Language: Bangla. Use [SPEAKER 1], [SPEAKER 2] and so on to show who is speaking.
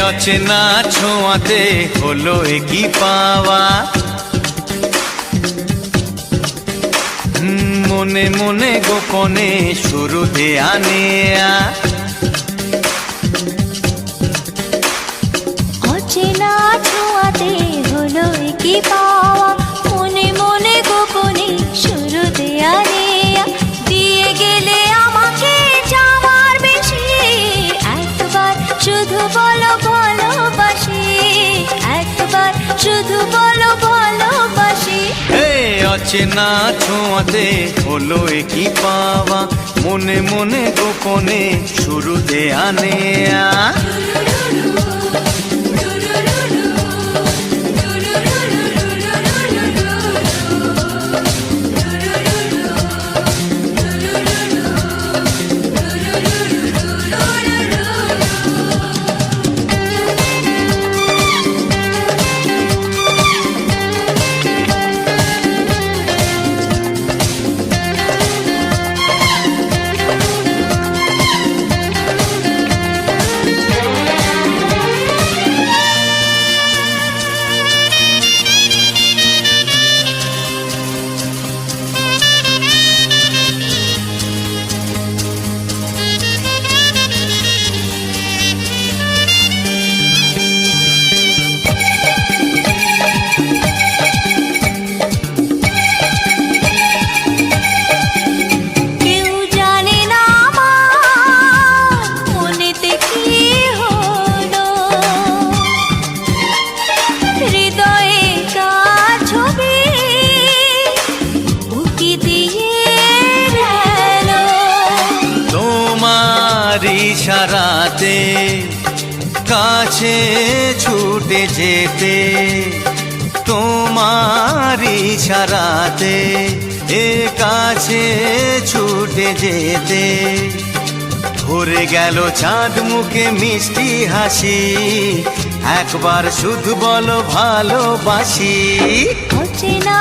[SPEAKER 1] অচেনা ছোঁয়াতে হলো কি পাওয়া, মনে মনে গোপনে শুরু দেয়া নেয়া।
[SPEAKER 2] অচেনা ছোঁয়াতে হলো কি পাওয়া, মনে মনে গোপনে শুরু দেয়া নেয়া। দিয়ে গেলে আমাকে যাওয়ার বেশি, একবার শুধু বলো ভালোবাসি, একবার শুধু বলো ভালোবাসি।
[SPEAKER 1] অচেনা ছোঁয়াতে হলো কি পাওয়া, মনে মনে গোপনে শুরু দেয়া নেয়া। ইশারাতে কাছে ছুটে যেতে, তোমার ইশারাতে কাছে ছুটে যেতে। ভরে গেল চাঁদ মুখে মিষ্টি হাসি, একবার শুধু বলো ভালোবাসি।
[SPEAKER 2] অচেনা